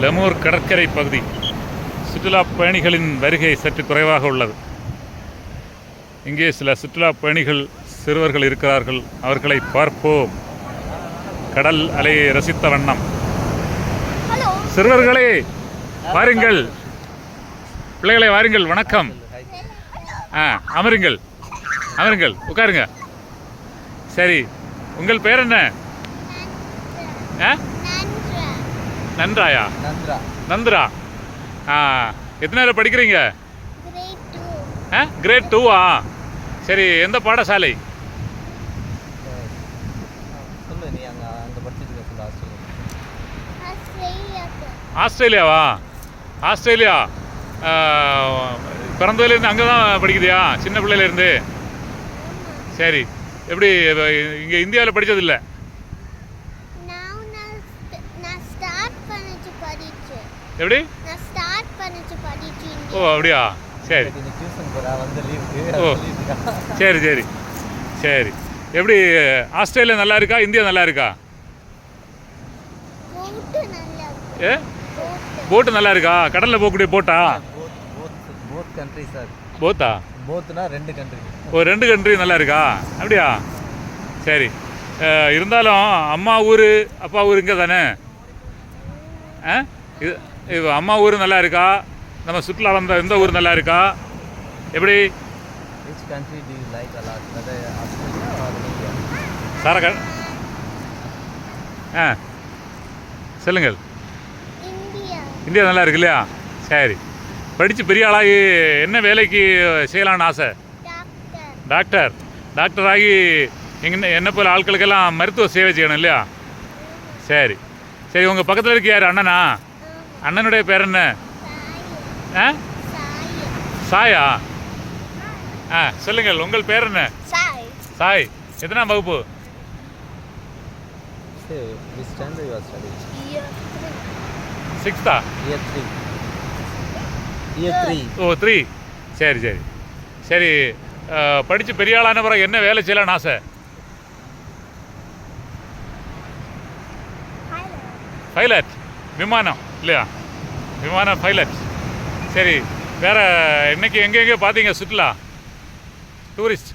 Lemur கடற்கரை பகுதி. சுற்றுலா பயணிகளின் வருகை சற்று குறைவாக உள்ளது. இங்கே சில சுற்றுலா பயணிகள் சிறுவர்கள் இருக்கிறார்கள். அவர்களை பார்ப்போம். கடல் அலையை ரசித்த வண்ணம். சிறுவர்களே வாருங்கள், பிள்ளைகளை வாருங்கள். வணக்கம். அமருங்கள், அமருங்கள், உட்காருங்க. சரி, உங்கள் பேர் என்ன? நன்றாயா? நந்திரா. எத்தனை படிக்கிறீங்க? கிரேட் 2ஆ? சரி, எந்த பாடசாலை? ஆஸ்திரேலியாவா? ஆஸ்திரேலியா பிறந்ததுலேருந்து அங்கே தான் படிக்குதியா, சின்ன பிள்ளையிலேருந்து? சரி, எப்படி இங்கே இந்தியாவில் படித்ததில்லை? எப்படி? ஓ, அப்படியா? சரி. ஓ, சரி சரி சரி. எப்படி ஆஸ்திரேலியா நல்லா இருக்கா, இந்தியா நல்லா இருக்கா? போட்டு நல்லா இருக்கா? கடலில் போகக்கூடிய போட்டா? போத்தா? ஓ, 2 கண்ட்ரி நல்லா இருக்கா? அப்படியா? சரி. இருந்தாலும் அம்மா ஊர் அப்பா ஊர் இங்கே தானே? இது அம்மா ஊர் நல்லா இருக்கா? நம்ம சுற்றுலா வந்த இந்த ஊர் நல்லா இருக்கா? எப்படி? சாரா சொல்லுங்கள். இந்தியா நல்லா இருக்கு இல்லையா? சரி. படித்து பெரிய ஆளாகி என்ன வேலைக்கு செய்யலான்னு ஆசை? டாக்டர். டாக்டர் ஆகி என்ன போல ஆட்களுக்கெல்லாம் மருத்துவ சேவை செய்யணும் இல்லையா? சரி சரி. உங்கள் பக்கத்தில் இருக்க யார்? அண்ணனா? அண்ணனுடைய பேர் என்ன? சாயா? சொல்லுங்கள், உங்கள் பேர் என்ன? சாய். எத்தனாம் வகுப்பு? சிக்ஸ்தா? ஓ, 3. சரி சரி சரி. படித்து பெரிய ஆளான பிறகு என்ன வேலை செய்யலான்னு ஆசை? பைலட். விமானம் இல்லையா? விமானம் பைலட். சரி. வேறு இன்னைக்கு எங்கே பார்த்தீங்க சுற்றுலா டூரிஸ்ட்?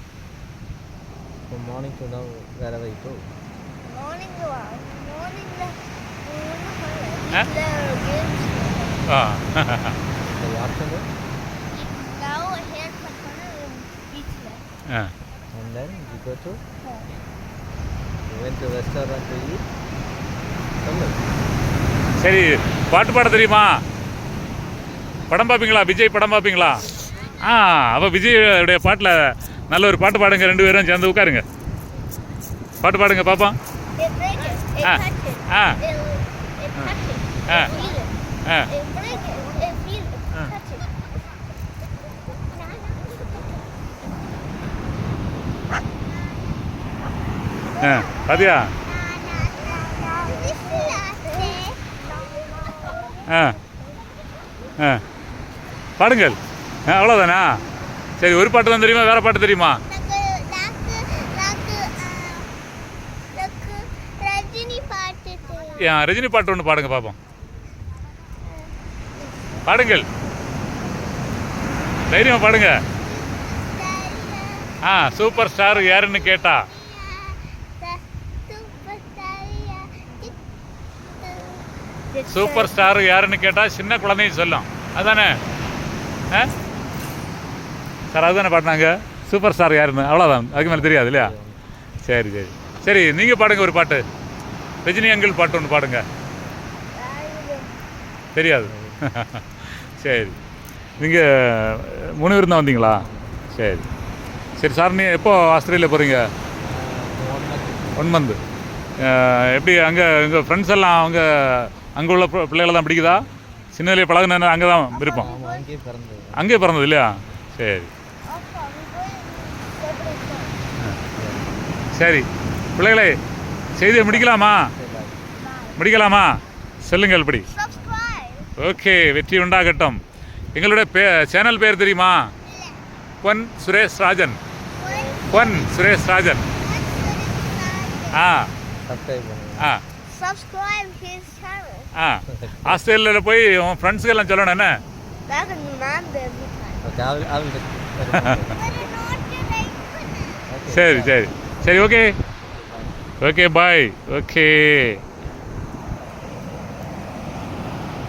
சரி, பாட்டு பாட தெரியுமா? படம் பார்ப்பீங்களா? விஜய் படம் பார்ப்பீங்களா? அப்போ விஜயோடைய பாட்டில் நல்ல ஒரு பாட்டு பாடுங்க. 2 பேரும் சேர்ந்து உட்காருங்க, பாட்டு பாடுங்க பார்ப்போம். பாத்தியா? பாடுங்கள். அவ்வளோதானா? சரி, ஒரு பாட்டு தான் தெரியுமா? வேறு பாட்டு தெரியுமா? ரஜினி பாட்டு ஒன்று பாடுங்க பார்ப்போம். பாடுங்கள், தைரியமா பாடுங்க. சூப்பர் ஸ்டார் யாருன்னு கேட்டா? சூப்பர் ஸ்டார் யாருன்னு கேட்டால் சின்ன குழந்தையும் சொல்லும். அதானே சார்? அதுதானே பாடினாங்க. சூப்பர் ஸ்டார் யாருன்னு, அவ்வளோதான். அதுக்கு மேலே தெரியாது இல்லையா? சரி சரி சரி. நீங்கள் பாடுங்க ஒரு பாட்டு. ரஜினி அங்கிள் பாட்டு ஒன்று பாடுங்க. தெரியாது? சரி. நீங்கள் 3 பேர் தான் வந்தீங்களா? சரி சரி. சார், நீ எப்போ ஆஸ்திரேலியா போகிறீங்க? 1 மந்த். எப்படி அங்கே உங்கள் ஃப்ரெண்ட்ஸ் எல்லாம் அங்கே உள்ள பிள்ளைகளை தான் பிடிக்குதா? சின்னதிலே பழகுன அங்கே தான் விருப்பம்? அங்கே பிறந்தது இல்லையா? சரி சரி. பிள்ளைகளை செய்தியை முடிக்கலாமா? சொல்லுங்கள் இப்படி. ஓகே, வெற்றி உண்டாகட்டும். எங்களுடைய சேனல் பேர் தெரியுமா? பொன் சுரேஷ் ராஜன். பொன் Suresh Rajan. subscribe his channel. ஆ ஆஸ்திரேலியாவில் போய் உன் ஃப்ரெண்ட்ஸுக்கு எல்லாம் சொல்லணும் என்ன? சரி சரி சரி, ஓகே ஓகே பாய், ஓகே.